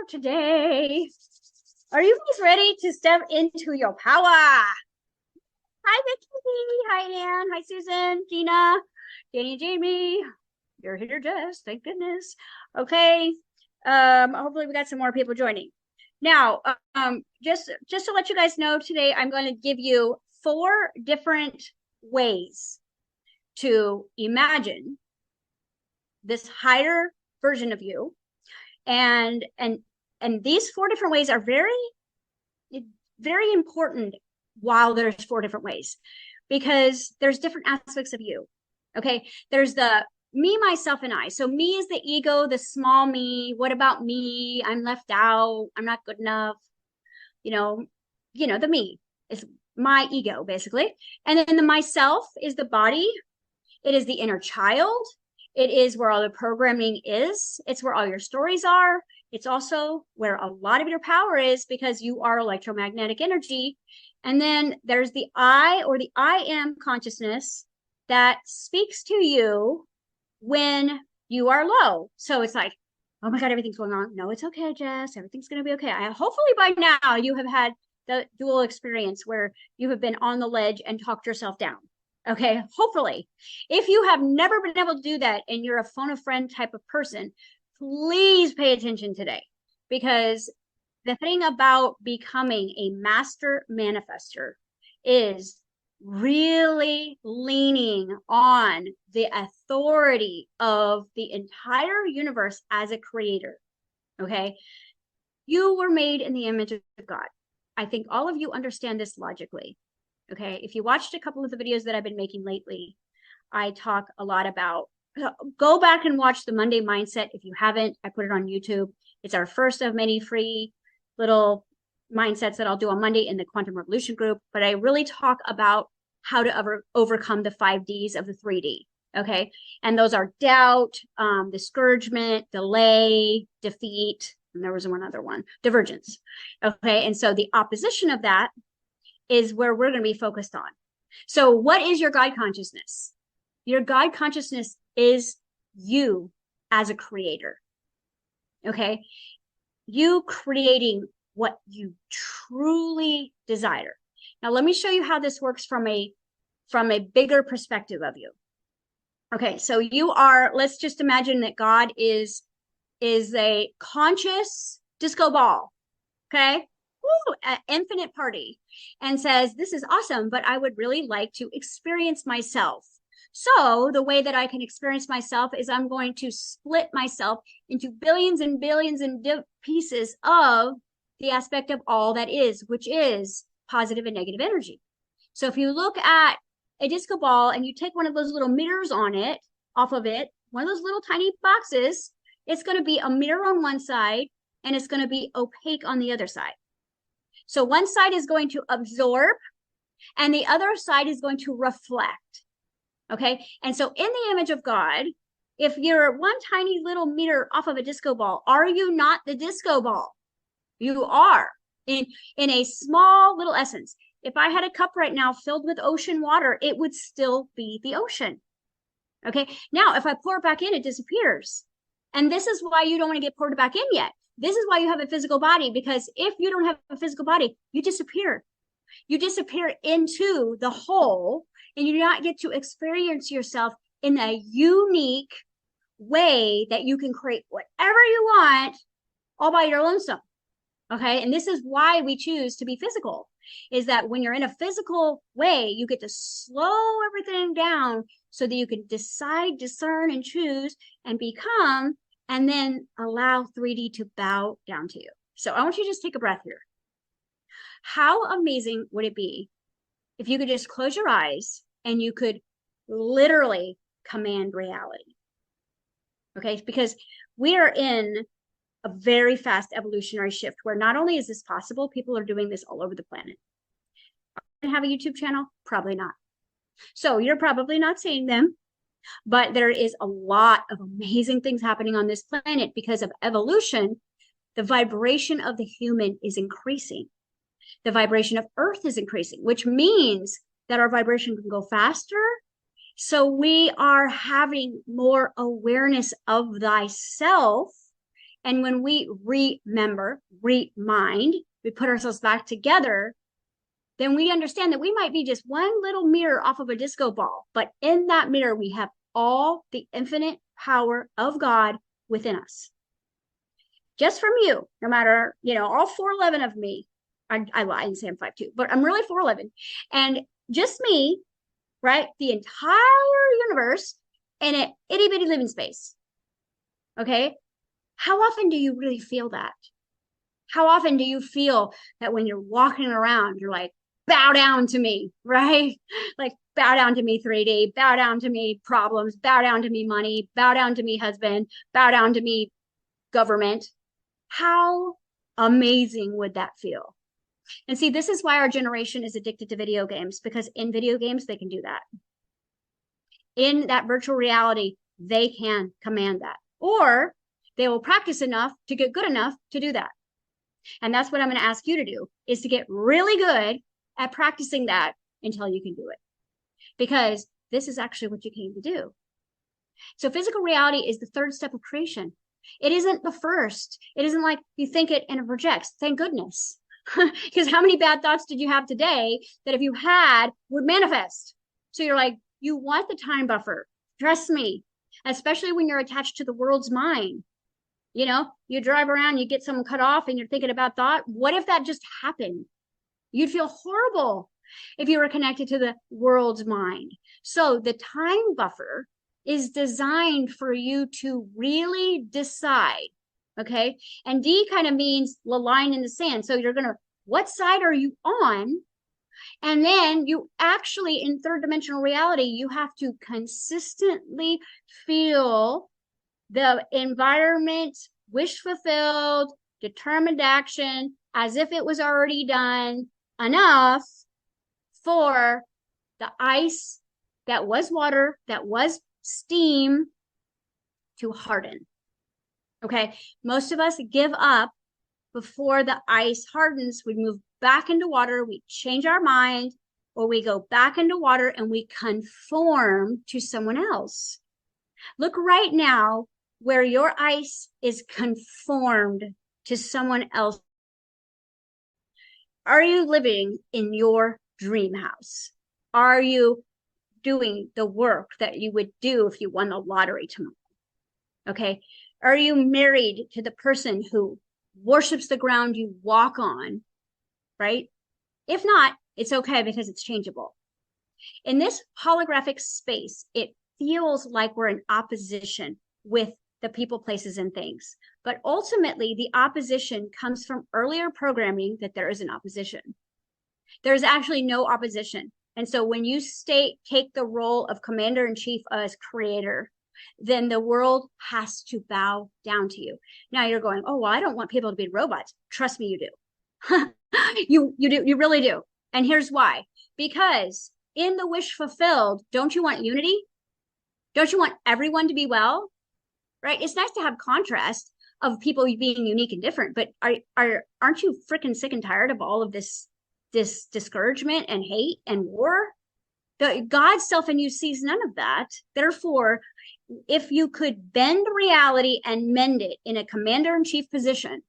today. Are you guys ready to step into your power? Hi, Vicky. Hi, Ann. Hi, Susan, Gina, Danny, Jamie. You're here, Jess. Thank goodness. Okay. Hopefully we got some more people joining. Now, just to let you guys know, today I'm going to give you 4 different ways to imagine this higher version of you. And these 4 different ways are very, very important while there's 4 different ways, because there's different aspects of you. Okay. There's the me, myself, and I. So me is the ego, the small me. What about me? I'm left out. I'm not good enough. The me is my ego, basically. And then the myself is the body. It is the inner child. It is where all the programming is. It's where all your stories are. It's also where a lot of your power is, because you are electromagnetic energy. And then there's the I, or the I am consciousness, that speaks to you when you are low. So it's like, oh my God, everything's going on. No, it's okay, Jess. Everything's going to be okay. Hopefully by now you have had the dual experience where you have been on the ledge and talked yourself down. Okay, hopefully. If you have never been able to do that and you're a phone a friend type of person, please pay attention today, because the thing about becoming a master manifester is really leaning on the authority of the entire universe as a creator. Okay, you were made in the image of God. I think all of you understand this logically. Okay, if you watched a couple of the videos that I've been making lately, I talk a lot about, go back and watch the Monday Mindset. If you haven't, I put it on YouTube. It's our first of many free little mindsets that I'll do on Monday in the Quantum Revolution group. But I really talk about how to overcome the 5 Ds of the 3D. Okay, and those are doubt, discouragement, delay, defeat, and there was one other one, divergence. Okay, and so the opposition of that is where we're going to be focused on. So what is your God consciousness? Your God consciousness is you as a creator. Okay, you creating what you truly desire. Now let me show you how this works from a bigger perspective of you. Okay, so you are, let's just imagine that God is a conscious disco ball. Okay, an infinite party, and says, this is awesome, but I would really like to experience myself. So the way that I can experience myself is I'm going to split myself into billions and billions and pieces of the aspect of all that is, which is positive and negative energy. So if you look at a disco ball and you take one of those little mirrors off of it, one of those little tiny boxes, it's going to be a mirror on one side and it's going to be opaque on the other side. So one side is going to absorb and the other side is going to reflect. Okay. And so in the image of God, if you're one tiny little meter off of a disco ball, are you not the disco ball? You are in a small little essence. If I had a cup right now filled with ocean water, it would still be the ocean. Okay. Now, if I pour it back in, it disappears. And this is why you don't want to get poured back in yet. This is why you have a physical body, because if you don't have a physical body, you disappear. You disappear into the whole, and you do not get to experience yourself in a unique way that you can create whatever you want all by your lonesome. Okay. And this is why we choose to be physical, is that when you're in a physical way, you get to slow everything down so that you can decide, discern, and choose and become, and then allow 3D to bow down to you. So I want you to just take a breath here. How amazing would it be if you could just close your eyes and you could literally command reality? Okay, because we are in a very fast evolutionary shift where not only is this possible, people are doing this all over the planet. Do you have a YouTube channel? Probably not. So you're probably not seeing them, but there is a lot of amazing things happening on this planet because of evolution. The vibration of the human is increasing. The vibration of Earth is increasing, which means that our vibration can go faster. So we are having more awareness of thyself And when we remember, remind, we put ourselves back together, then we understand that we might be just one little mirror off of a disco ball. But in that mirror, we have all the infinite power of God within us. Just from you, no matter, all 4'11" of me. I didn't say I'm 5'2", but I'm really 4'11". And just me, right? The entire universe in an itty bitty living space. Okay. How often do you really feel that? How often do you feel that when you're walking around, you're like, bow down to me, right? Like, bow down to me 3D, bow down to me problems, bow down to me money, bow down to me husband, bow down to me government. How amazing would that feel? And see, this is why our generation is addicted to video games, because in video games, they can do that. In that virtual reality, they can command that, or they will practice enough to get good enough to do that. And that's what I'm going to ask you to do, is to get really good at practicing that until you can do it, because this is actually what you came to do. So physical reality is the third step of creation. It isn't the first. It isn't like you think it and it projects. Thank goodness. Because how many bad thoughts did you have today that if you had would manifest? So you're like, you want the time buffer. Trust me, especially when you're attached to the world's mind. You drive around, you get someone cut off and you're thinking about thought. What if that just happened? You'd feel horrible if you were connected to the world's mind. So the time buffer is designed for you to really decide. Okay. And D kind of means the line in the sand. So what side are you on? And then you actually, in third dimensional reality, you have to consistently feel the environment, wish fulfilled, determined action, as if it was already done, enough for the ice that was water, that was steam, to harden. Okay, most of us give up before the ice hardens. We move back into water, we change our mind, or we go back into water and we conform to someone else. Look right now where your ice is conformed to someone else. Are you living in your dream house? Are you doing the work that you would do if you won the lottery tomorrow? Okay. Are you married to the person who worships the ground you walk on? Right? If not, it's okay, because it's changeable. In this holographic space, it feels like we're in opposition with the people, places, and things. But ultimately, the opposition comes from earlier programming that there is an opposition. There's actually no opposition. And so when you take the role of commander-in-chief as creator, then the world has to bow down to you. Now you're going, oh, well, I don't want people to be robots. Trust me, you do. You do. You really do. And here's why. Because in the wish fulfilled, don't you want unity? Don't you want everyone to be well? Right? It's nice to have contrast of people being unique and different, but aren't you freaking sick and tired of all of this discouragement and hate and war? God's self in you sees none of that. Therefore, if you could bend reality and mend it in a commander-in-chief position,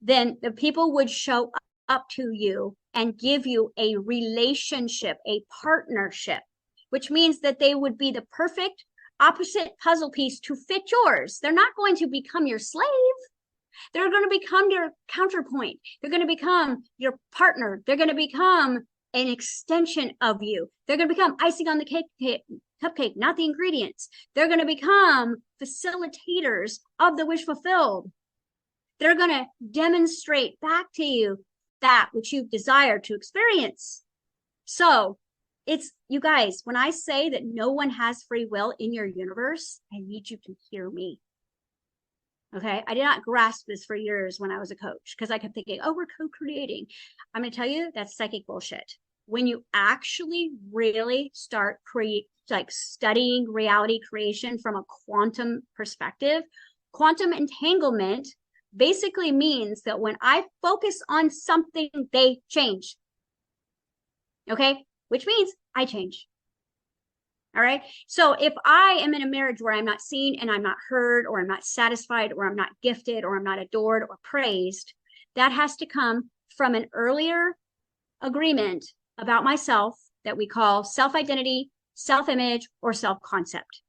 then the people would show up to you and give you a relationship, a partnership, which means that they would be the perfect opposite puzzle piece to fit yours. They're not going to become your slave. They're going to become your counterpoint. They're going to become your partner. They're going to become an extension of you. They're going to become icing on the cupcake, not the ingredients. They're going to become facilitators of the wish fulfilled. They're going to demonstrate back to you that which you desire to experience. So it's, you guys, when I say that no one has free will in your universe, I need you to hear me. Okay. I did not grasp this for years when I was a coach, because I kept thinking, oh, we're co-creating. I'm going to tell you that's psychic bullshit. When you actually really start studying reality creation from a quantum perspective, quantum entanglement basically means that when I focus on something, they change. Okay. Which means I change. All right. So if I am in a marriage where I'm not seen and I'm not heard, or I'm not satisfied, or I'm not gifted, or I'm not adored or praised, that has to come from an earlier agreement about myself that we call self-identity, self-image, or self-concept.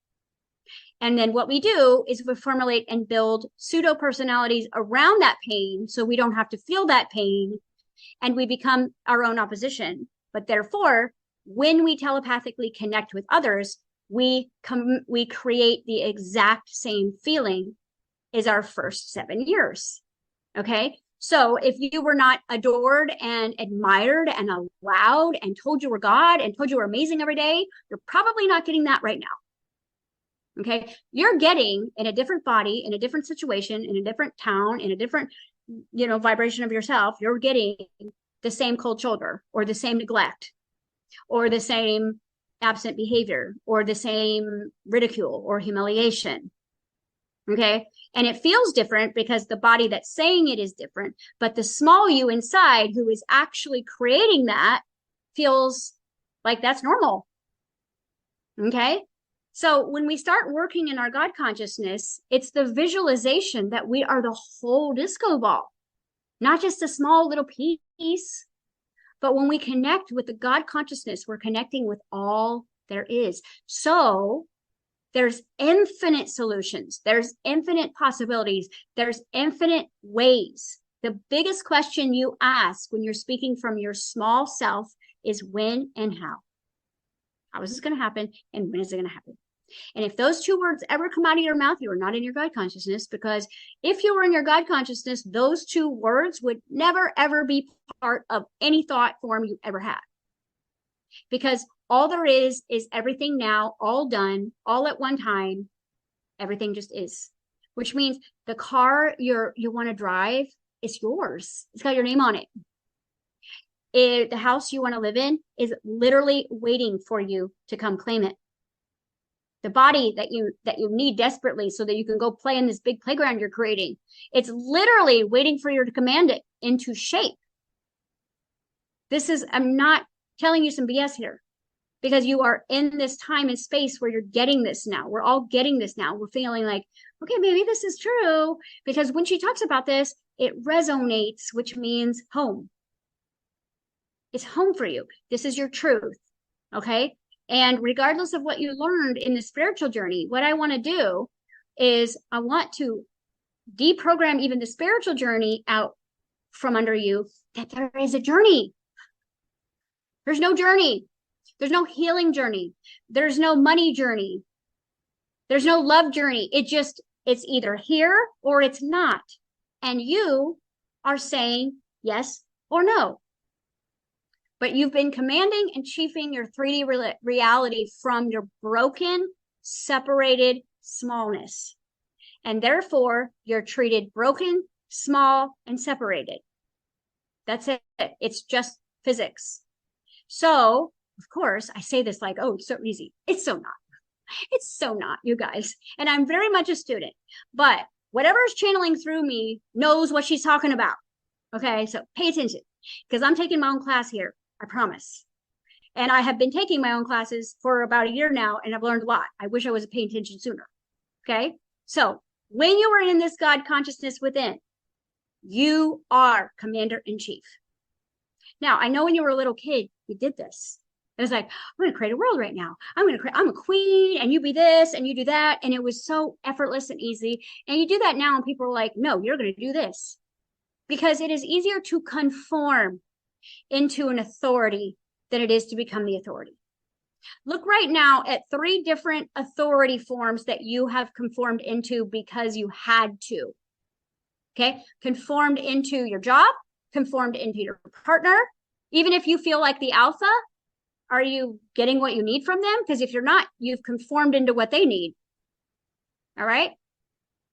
And then what we do is we formulate and build pseudo personalities around that pain so we don't have to feel that pain, and we become our own opposition. But therefore, when we telepathically connect with others, we create the exact same feeling as our first 7 years. Okay. So if you were not adored and admired and allowed and told you were God and told you were amazing every day, you're probably not getting that right now. Okay. You're getting, in a different body, in a different situation, in a different town, in a different, vibration of yourself, you're getting the same cold shoulder, or the same neglect, or the same absent behavior, or the same ridicule or humiliation. Okay. And it feels different because the body that's saying it is different, but the small you inside who is actually creating that feels like that's normal. Okay. So when we start working in our God consciousness, it's the visualization that we are the whole disco ball, not just a small little piece. But when we connect with the God consciousness, we're connecting with all there is. So there's infinite solutions. There's infinite possibilities. There's infinite ways. The biggest question you ask when you're speaking from your small self is when and how. How is this going to happen? And when is it going to happen? And if those two words ever come out of your mouth, you are not in your God consciousnness, because if you were in your God consciousness, those two words would never, ever be part of any thought form you ever had. Because all there is everything now, all done, all at one time. Everything just is, which means the car you want to drive is yours. It's got your name on it. The house you want to live in is literally waiting for you to come claim it. The body that you need desperately so that you can go play in this big playground you're creating, it's literally waiting for you to command it into shape. I'm not telling you some BS here, because you are in this time and space where you're getting this now. We're all getting this now. We're feeling like, okay, maybe this is true, because when she talks about this, it resonates, which means home. It's home for you. This is your truth. Okay. And regardless of what you learned in the spiritual journey, what I want to do is I want to deprogram even the spiritual journey out from under you, that there is a journey. There's no journey. There's no healing journey. There's no money journey. There's no love journey. It's either here or it's not. And you are saying yes or no. But you've been commanding and chiefing your 3D reality from your broken, separated smallness. And therefore, you're treated broken, small, and separated. That's it. It's just physics. So, of course, I say this like, oh, it's so easy. It's so not. It's so not, you guys. And I'm very much a student. But whatever is channeling through me knows what she's talking about. Okay, so pay attention, because I'm taking my own class here. I promise. And I have been taking my own classes for about a year now, and I've learned a lot. I wish I was paying attention sooner. Okay. So when you are in this God consciousness within, you are commander in chief. Now, I know when you were a little kid, you did this. It was like, I'm going to create a world right now. I'm a queen, and you be this and you do that. And it was so effortless and easy. And you do that now, and people are like, no, you're going to do this, because it is easier to conform into an authority than it is to become the authority. Look right now at 3 different authority forms that you have conformed into because you had to. Okay. Conformed into your job, conformed into your partner. Even if you feel like the alpha, are you getting what you need from them? Because if you're not, you've conformed into what they need. All right.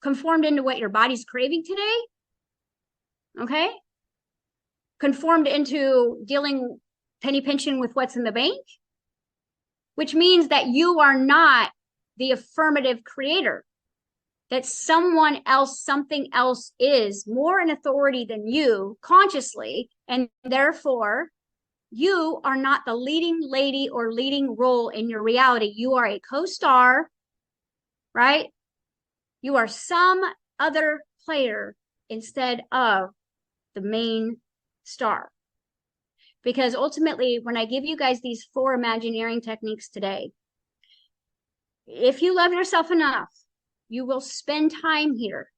Conformed into what your body's craving today. Okay. Conformed into dealing penny pinching with what's in the bank, which means that you are not the affirmative creator, that someone else, something else is more in authority than you consciously, and therefore You are not the leading lady or leading role in your reality. You are a co-star, right? You are some other player instead of the main star. Because ultimately, when I give you guys these 4 imagineering techniques today, if you love yourself enough, you will spend time here.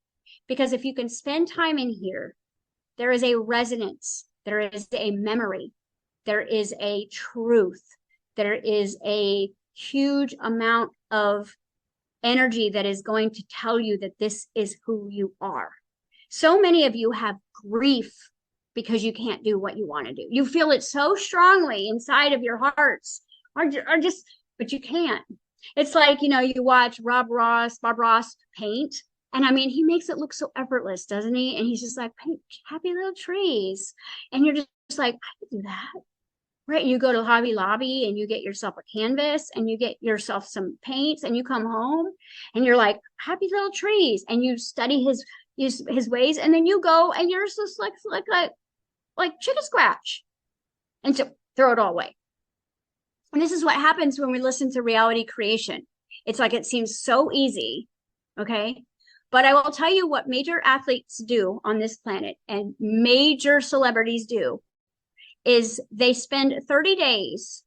Because if you can spend time in here, there is a resonance, there is a memory, there is a truth, there is a huge amount of energy that is going to tell you that this is who you are. So many of you have grief because you can't do what you want to do. You feel it so strongly inside of your hearts, or just, but you can't. It's like, you know, you watch Bob Ross paint, and I mean, he makes it look so effortless, doesn't he? And he's just like, paint happy little trees. And you're just like, I can do that. Right. And you go to Hobby Lobby and you get yourself a canvas and you get yourself some paints and you come home and you're like, happy little trees. And you study his ways. And then you go and you're just like chicken scratch. And so throw it all away. And this is what happens when we listen to reality creation. It's like, it seems so easy. Okay. But I will tell you what major athletes do on this planet and major celebrities do is they spend 30 days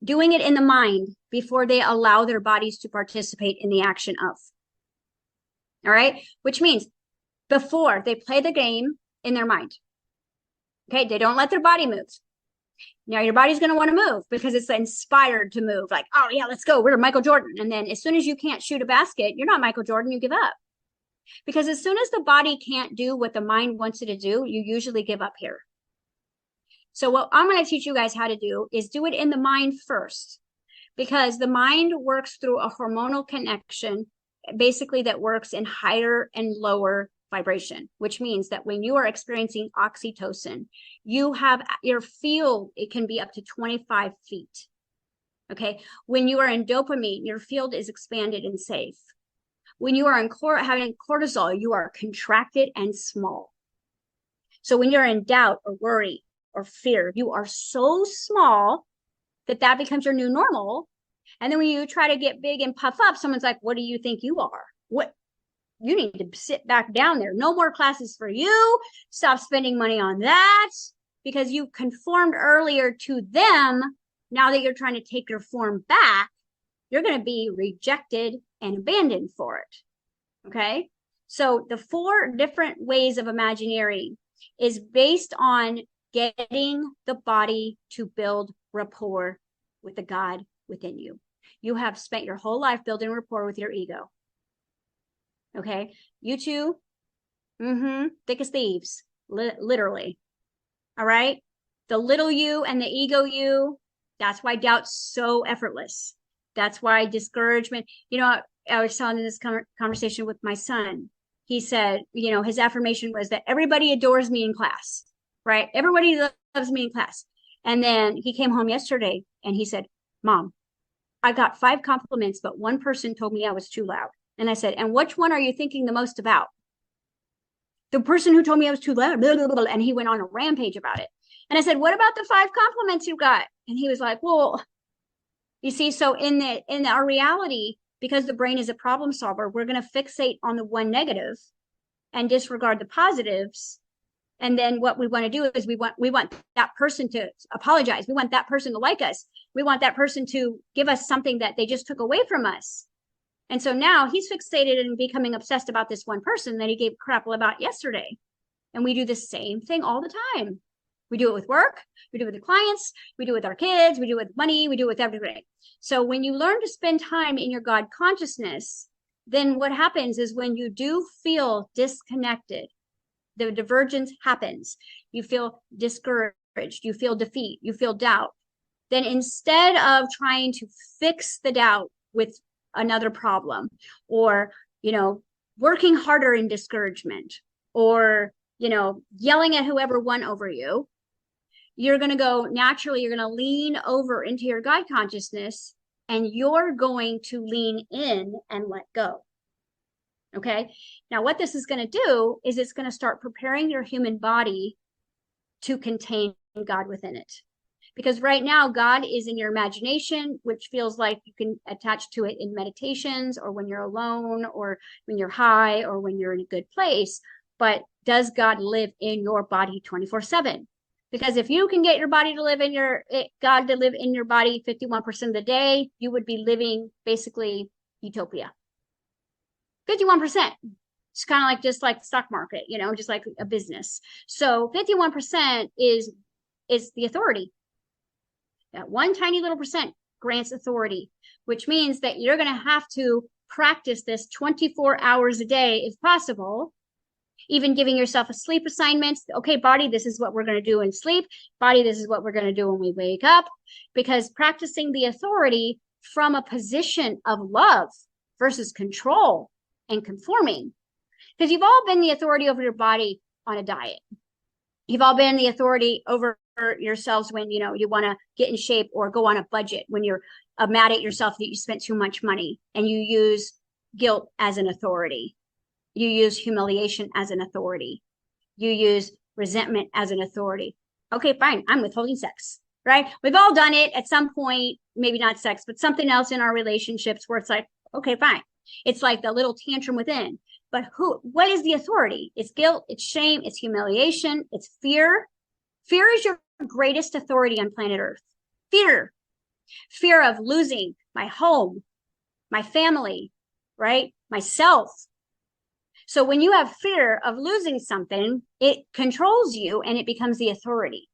doing it in the mind before they allow their bodies to participate in the action of. All right. Which means before they play the game in their mind. Okay. They don't let their body move. Now your body's going to want to move because it's inspired to move. Like, oh yeah, let's go. We're Michael Jordan. And then as soon as you can't shoot a basket, you're not Michael Jordan. You give up. Because as soon as the body can't do what the mind wants it to do, you usually give up here. So what I'm going to teach you guys how to do is do it in the mind first, because the mind works through a hormonal connection, basically that works in higher and lower vibration, which means that when you are experiencing oxytocin, you have your field, it can be up to 25 feet. Okay. When you are in dopamine, your field is expanded and safe. When you are in having cortisol, you are contracted and small. So when you're in doubt or worry or fear, you are so small that becomes your new normal. And then when you try to get big and puff up, someone's like, what do you think you are? What? You need to sit back down there. No more classes for you. Stop spending money on that because you conformed earlier to them. Now that you're trying to take your form back, you're going to be rejected and abandoned for it. Okay. So the 4 different ways of imagineering is based on getting the body to build rapport with the God within you. You have spent your whole life building rapport with your ego. Okay. You two, thick as thieves, literally. All right. The little you and the ego you, that's why doubt's so effortless. That's why discouragement, you know, I was telling this conversation with my son. He said, you know, his affirmation was that everybody adores me in class, right? Everybody loves me in class. And then he came home yesterday and he said, Mom, I got 5 compliments, but one person told me I was too loud. And I said, and which one are you thinking the most about? The person who told me I was too loud. Blah, blah, blah, and he went on a rampage about it. And I said, what about the 5 compliments you got? And he was like, well, you see, so in our reality, because the brain is a problem solver, we're going to fixate on the one negative and disregard the positives. And then what we want to do is we want that person to apologize. We want that person to like us. We want that person to give us something that they just took away from us. And so now he's fixated and becoming obsessed about this one person that he gave crap about yesterday. And we do the same thing all the time. We do it with work. We do it with the clients. We do it with our kids. We do it with money. We do it with everything. So when you learn to spend time in your God consciousness, then what happens is when you do feel disconnected, the divergence happens. You feel discouraged. You feel defeat. You feel doubt. Then instead of trying to fix the doubt with another problem or, you know, working harder in discouragement or, you know, yelling at whoever won over you, you're going to go naturally, you're going to lean over into your God consciousness and you're going to lean in and let go. Okay. Now, what this is going to do is it's going to start preparing your human body to contain God within it. Because right now, God is in your imagination, which feels like you can attach to it in meditations or when you're alone or when you're high or when you're in a good place. But does God live in your body 24/7? Because if you can get your body to live in God to live in your body 51% of the day, you would be living basically utopia. 51%. It's kind of like just like the stock market, just like a business. So 51% is the authority. That one tiny little percent grants authority, which means that you're going to have to practice this 24 hours a day if possible, even giving yourself a sleep assignments. Okay, body, this is what we're going to do in sleep. Body, this is what we're going to do when we wake up. Because practicing the authority from a position of love versus control and conforming. Because you've all been the authority over your body on a diet. You've all been the authority over yourselves when you want to get in shape or go on a budget, when you're mad at yourself that you spent too much money, and you use guilt as an authority. You use humiliation as an authority. You use resentment as an authority. Okay, fine. I'm withholding sex, right? We've all done it at some point, maybe not sex, but something else in our relationships where it's like, okay, fine. It's like the little tantrum within. But what is the authority? It's guilt, it's shame, it's humiliation, it's fear. Fear is your greatest authority on planet Earth. Fear of losing my home, my family, right? Myself. So when you have fear of losing something, it controls you and it becomes the authority.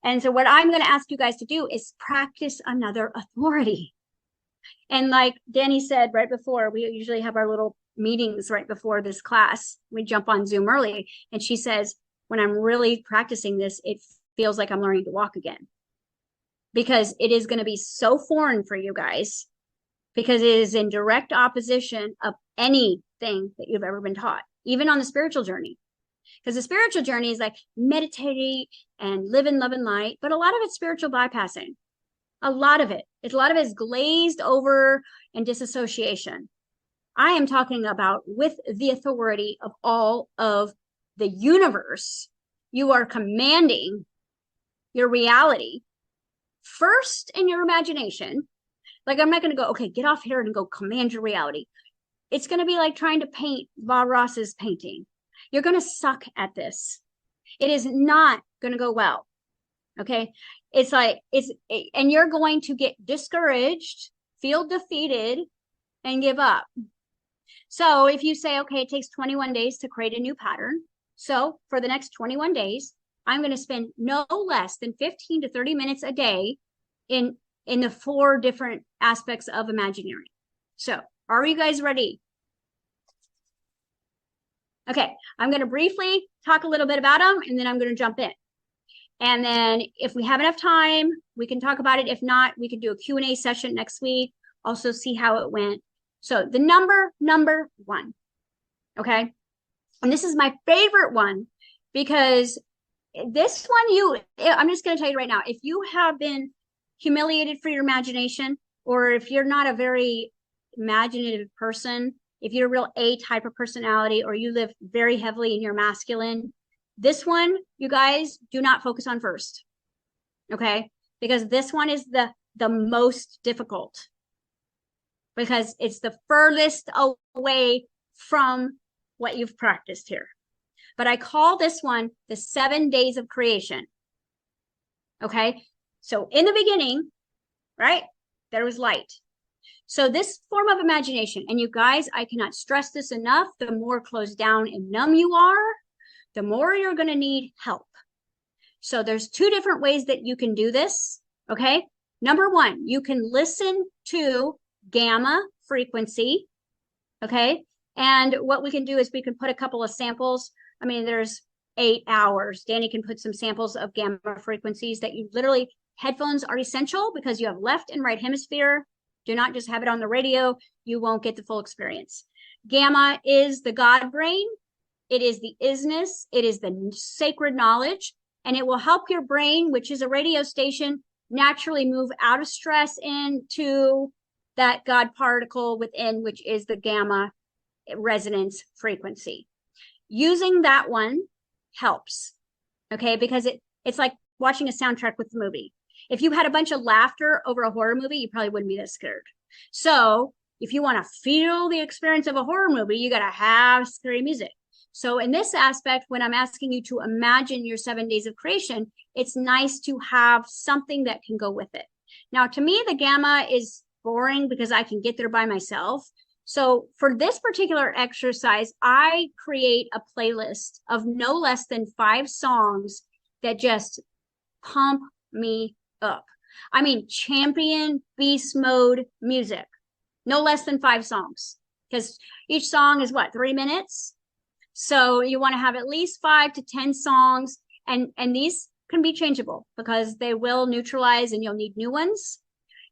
And so what I'm going to ask you guys to do is practice another authority. And like Danny said right before, we usually have our little meetings right before this class. We jump on Zoom early. And she says, when I'm really practicing this, it feels like I'm learning to walk again. Because it is going to be so foreign for you guys. Because it is in direct opposition of anything that you've ever been taught, even on the spiritual journey. Because the spiritual journey is like meditating and live in love and light, but a lot of it's spiritual bypassing. A lot of it is glazed over and disassociation. I am talking about with the authority of all of the universe. You are commanding your reality first in your imagination. Like, I'm not going to go, okay, get off here and go command your reality. It's going to be like trying to paint Bob Ross's painting. You're going to suck at this. It is not going to go well. Okay. It's like, and you're going to get discouraged, feel defeated, and give up. So if you say, okay, it takes 21 days to create a new pattern. So for the next 21 days, I'm going to spend no less than 15 to 30 minutes a day in the 4 different aspects of imagineering. So are you guys ready? Okay, I'm going to briefly talk a little bit about them, and then I'm going to jump in. And then if we have enough time, we can talk about it. If not, we can do a Q&A session next week. Also see how it went. So the number 1, okay? And this is my favorite one because this one, I'm just going to tell you right now, if you have been humiliated for your imagination, or if you're not a very imaginative person, if you're a real A type of personality, or you live very heavily in your masculine, this one, you guys do not focus on first. Okay? Because this one is the most difficult. Because it's the furthest away from what you've practiced here. But I call this one the 7 days of creation. Okay? So in the beginning, right, there was light. So this form of imagination, and you guys, I cannot stress this enough, the more closed down and numb you are, the more you're going to need help. So there's 2 different ways that you can do this, okay? Number 1, you can listen to gamma frequency, okay? And what we can do is we can put a couple of samples. I mean, there's 8 hours. Danny can put some samples of gamma frequencies that you literally, headphones are essential because you have left and right hemisphere. Do not just have it on the radio. You won't get the full experience. Gamma is the God brain. It is the isness. It is the sacred knowledge. And it will help your brain, which is a radio station, naturally move out of stress into that God particle within, which is the gamma resonance frequency. Using that one helps, okay? Because it's like watching a soundtrack with the movie. If you had a bunch of laughter over a horror movie, you probably wouldn't be that scared. So if you want to feel the experience of a horror movie, you got to have scary music. So in this aspect, when I'm asking you to imagine your 7 days of creation, it's nice to have something that can go with it. Now, to me, the gamma is boring because I can get there by myself. So for this particular exercise, I create a playlist of no less than 5 songs that just pump me up. I mean, champion beast mode music, no less than 5 songs, because each song is what, 3 minutes? So you want to have at least 5 to 10 songs, and these can be changeable because they will neutralize and you'll need new ones.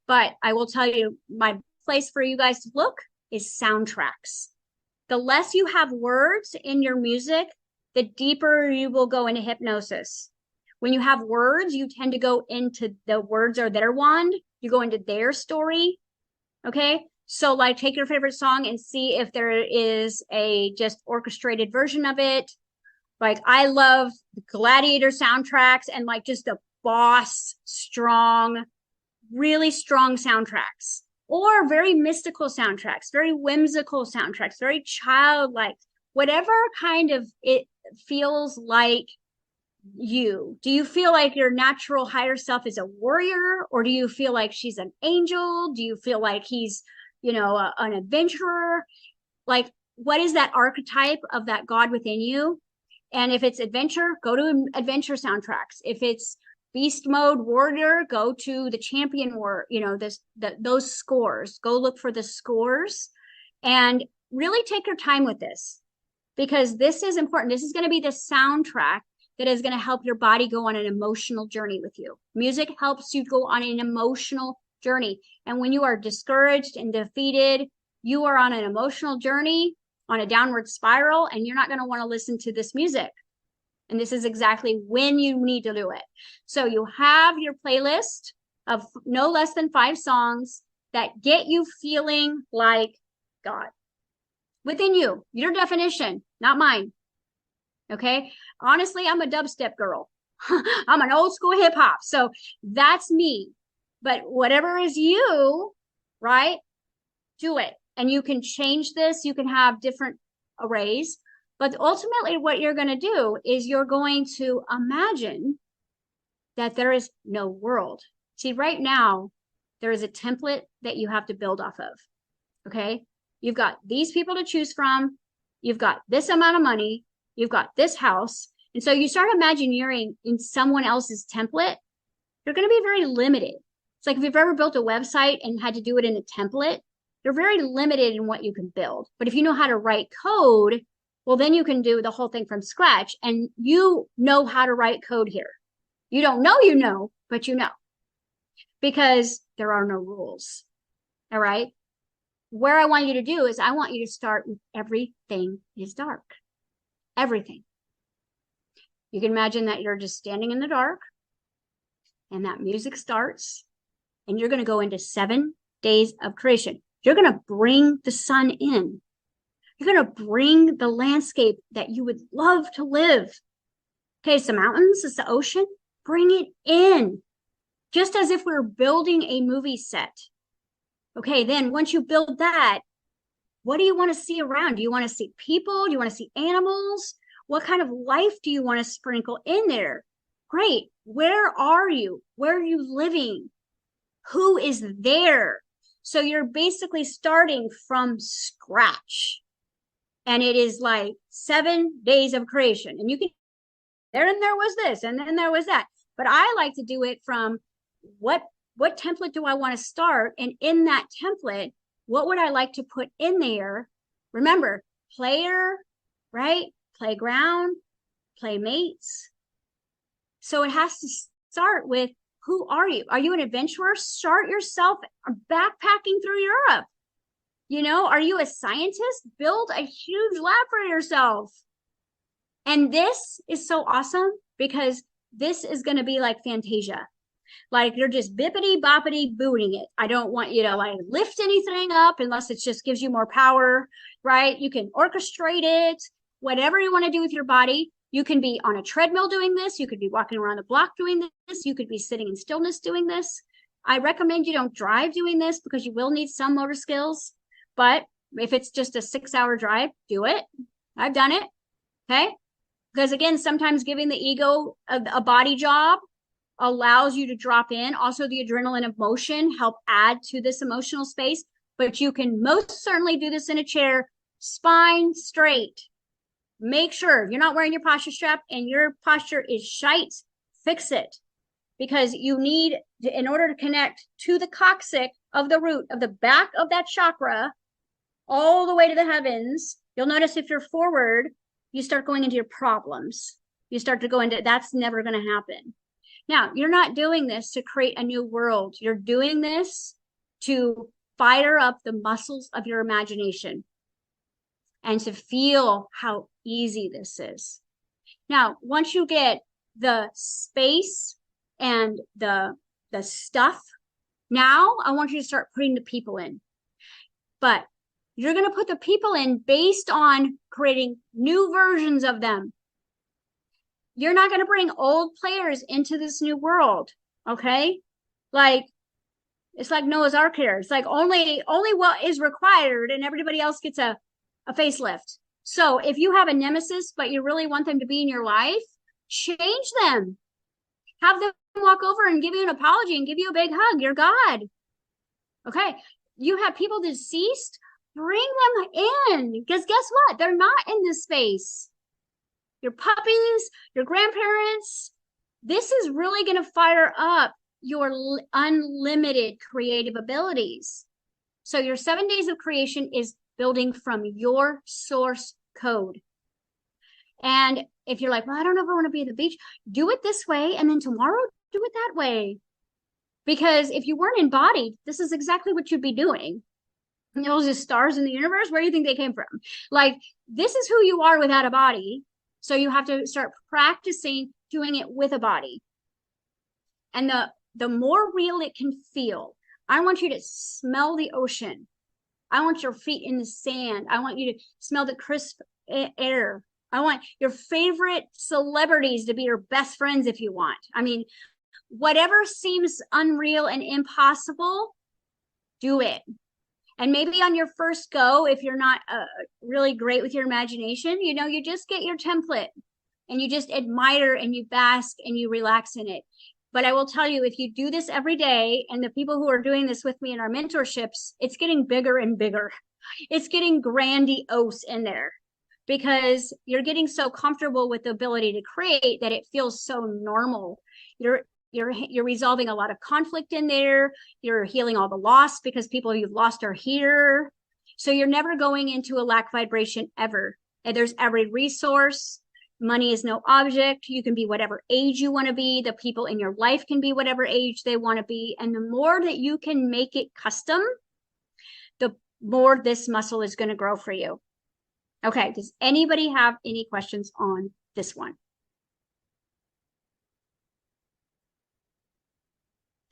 But I will tell you, my place for you guys to look is soundtracks. The less you have words in your music, the deeper you will go into hypnosis. When you have words, you tend to go into the words are their wand. You go into their story. Okay. So like take your favorite song and see if there is a just orchestrated version of it. Like I love Gladiator soundtracks and like just the boss strong, really strong soundtracks, or very mystical soundtracks, very whimsical soundtracks, very childlike, whatever kind of it feels like you. Do you feel like your natural higher self is a warrior, or do you feel like she's an angel? Do you feel like he's, an adventurer? Like, what is that archetype of that God within you? And if it's adventure, go to adventure soundtracks. If it's beast mode warrior, go to the champion war, those scores. Go look for the scores and really take your time with this, because this is important. This is going to be the soundtrack that is going to help your body go on an emotional journey with you. Music helps you go on an emotional journey. And when you are discouraged and defeated, you are on an emotional journey, on a downward spiral, and you're not going to want to listen to this music. And this is exactly when you need to do it. So you have your playlist of no less than 5 songs that get you feeling like God within you, your definition, not mine. Okay. Honestly, I'm a dubstep girl. I'm an old school hip hop. So that's me. But whatever is you, right? Do it. And you can change this. You can have different arrays. But ultimately, what you're going to do is you're going to imagine that there is no world. See, right now, there is a template that you have to build off of. Okay. You've got these people to choose from. You've got this amount of money. You've got this house. And so you start imagineering in someone else's template, you're going to be very limited. It's like if you've ever built a website and had to do it in a template, you're very limited in what you can build. But if you know how to write code, well, then you can do the whole thing from scratch, and you know how to write code here. You don't know, but you know, because there are no rules. All right. Where I want you to do is I want you to start with everything is dark. Everything. You can imagine that you're just standing in the dark and that music starts and you're going to go into 7 days of creation. You're going to bring the sun in. You're going to bring the landscape that you would love to live. Okay, it's the mountains, it's the ocean. Bring it in. Just as if we were building a movie set. Okay, then once you build that, what do you want to see around? Do you want to see people? Do you want to see animals? What kind of life do you want to sprinkle in there? Great. Where are you? Where are you living? Who is there? So you're basically starting from scratch. And it is like 7 days of creation. And you can, there was this, and then there was that. But I like to do it from what template do I want to start? And in that template, what would I like to put in there? Remember, player, right? Playground, playmates. So it has to start with, who are you? Are you an adventurer? Start yourself backpacking through Europe. Are you a scientist? Build a huge lab for yourself. And this is so awesome because this is going to be like Fantasia. Like you're just bippity boppity booting it. I don't want you to like lift anything up unless it just gives you more power, right? You can orchestrate it, whatever you want to do with your body. You can be on a treadmill doing this. You could be walking around the block doing this. You could be sitting in stillness doing this. I recommend you don't drive doing this because you will need some motor skills. But if it's just a 6-hour drive, do it. I've done it. Okay. Because again, sometimes giving the ego a body job allows you to drop in. Also, the adrenaline of motion help add to this emotional space. But you can most certainly do this in a chair, spine straight. Make sure you're not wearing your posture strap and your posture is shite. Fix it. Because you need, in order to connect to the coccyx of the root of the back of that chakra, all the way to the heavens, you'll notice if you're forward, you start going into your problems. You start to go into, that's never going to happen. Now, you're not doing this to create a new world. You're doing this to fire up the muscles of your imagination and to feel how easy this is. Now, once you get the space and the stuff, now I want you to start putting the people in. But you're going to put the people in based on creating new versions of them. You're not going to bring old players into this new world, okay? Like, it's like Noah's Ark here. It's like only what is required and everybody else gets a facelift. So if you have a nemesis, but you really want them to be in your life, change them. Have them walk over and give you an apology and give you a big hug. You're God. Okay. You have people deceased, bring them in. Because guess what? They're not in this space. Your puppies, your grandparents. This is really going to fire up your unlimited creative abilities. So your 7 days of creation is building from your source code. And if you're like, well, I don't know if I want to be at the beach, do it this way. And then tomorrow, do it that way. Because if you weren't embodied, this is exactly what you'd be doing. And those are stars in the universe. Where do you think they came from? Like, this is who you are without a body. So you have to start practicing doing it with a body. And the more real it can feel, I want you to smell the ocean. I want your feet in the sand. I want you to smell the crisp air. I want your favorite celebrities to be your best friends if you want. I mean, whatever seems unreal and impossible, do it. And maybe on your first go, if you're not really great with your imagination, you just get your template and you just admire and you bask and you relax in it. But I will tell you, if you do this every day, and the people who are doing this with me in our mentorships, it's getting bigger and bigger. It's getting grandiose in there because you're getting so comfortable with the ability to create that it feels so normal. You're resolving a lot of conflict in there. You're healing all the loss because people you've lost are here. So you're never going into a lack vibration ever. And there's every resource. Money is no object. You can be whatever age you want to be. The people in your life can be whatever age they want to be. And the more that you can make it custom, the more this muscle is going to grow for you. Okay. Does anybody have any questions on this one?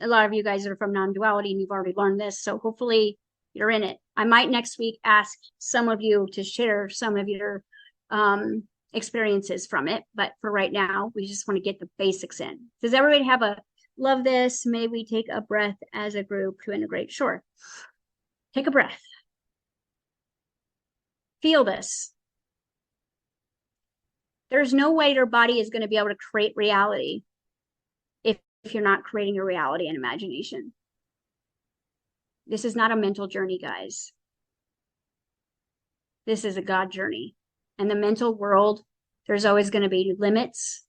A lot of you guys are from non-duality and you've already learned this. So hopefully you're in it. I might next week ask some of you to share some of your experiences from it. But for right now, we just want to get the basics in. Does everybody have a love this? May we take a breath as a group to integrate? Sure. Take a breath. Feel this. There's no way your body is going to be able to create reality if you're not creating your reality and imagination. This is not a mental journey, guys. This is a God journey. And the mental world, there's always going to be limits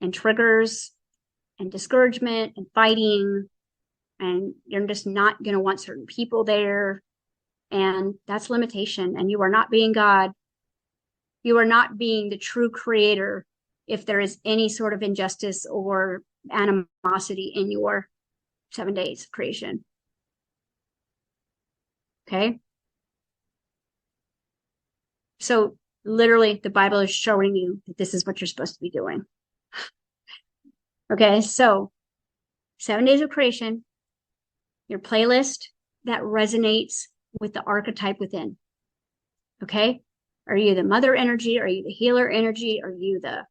and triggers and discouragement and fighting. And you're just not going to want certain people there. And that's limitation. And you are not being God. You are not being the true creator if there is any sort of injustice or animosity in your 7 days of creation. Okay? So literally, the Bible is showing you that this is what you're supposed to be doing. Okay, so 7 days of creation, your playlist that resonates with the archetype within. Okay? Are you the mother energy? Are you the healer energy? Are you the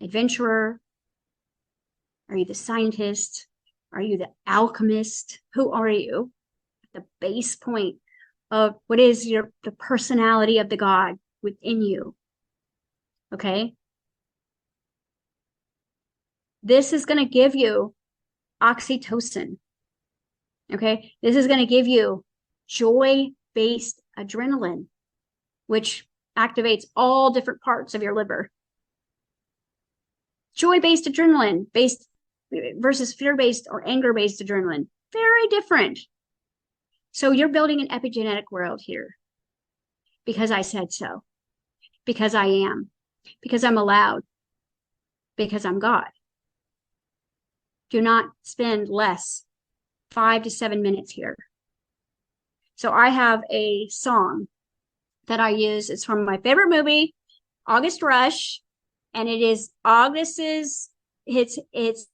adventurer? Are you the scientist? Are you the alchemist? Who are you? The base point of what is the personality of the God within you. Okay. This is going to give you oxytocin. Okay. This is going to give you joy-based adrenaline, which activates all different parts of your liver. Joy-based adrenaline based versus fear-based or anger-based adrenaline. Very different. So you're building an epigenetic world here because I said so, because I am, because I'm allowed, because I'm God. Do not spend less 5 to 7 minutes here. So I have a song that I use. It's from my favorite movie, August Rush, and it is August's. It's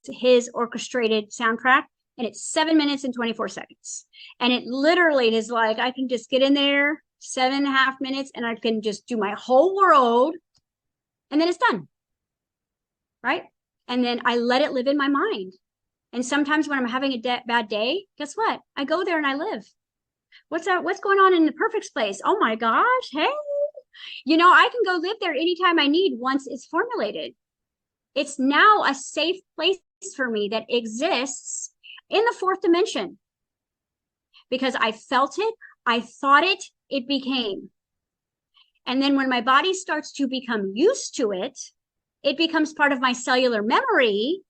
his orchestrated soundtrack, and it's 7 minutes and 24 seconds. And it literally is like I can just get in there 7.5 minutes, and I can just do my whole world, and then it's done. Right? And then I let it live in my mind. And sometimes when I'm having a bad day, guess what? I go there and I live. What's going on in the perfect place? Oh my gosh. Hey, I can go live there anytime I need once it's formulated. It's now a safe place for me that exists in the fourth dimension because I felt it, I thought it, it became. And then when my body starts to become used to it, it becomes part of my cellular memory.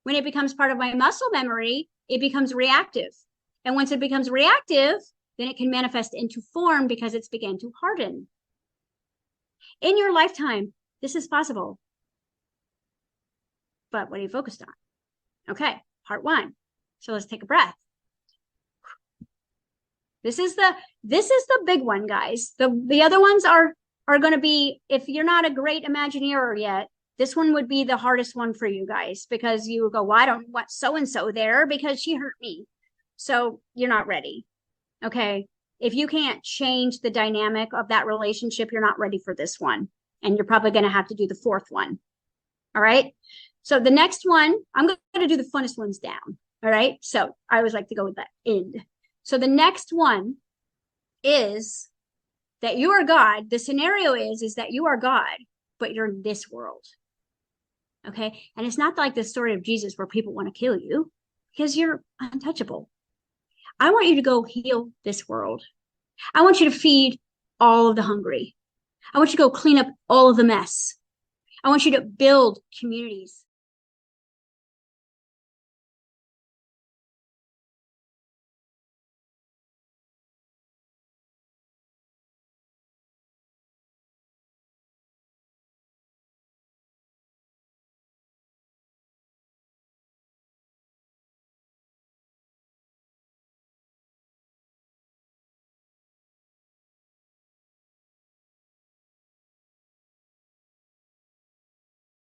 When it becomes part of my muscle memory, it becomes reactive. And once it becomes reactive, then it can manifest into form because it's began to harden. In your lifetime, this is possible. But what are you focused on? Okay, part 1. So let's take a breath. This is the big one, guys. The other ones are going to be, if you're not a great Imagineer yet, this one would be the hardest one for you guys because you go, well, I don't want so-and-so there because she hurt me. So you're not ready. Okay. If you can't change the dynamic of that relationship, you're not ready for this one. And you're probably going to have to do the fourth one. All right. So the next one, I'm going to do the funnest ones down. All right. So I always like to go with that end. So the next one is that you are God. The scenario is that you are God, but you're in this world. Okay. And it's not like the story of Jesus where people want to kill you because you're untouchable. I want you to go heal this world. I want you to feed all of the hungry. I want you to go clean up all of the mess. I want you to build communities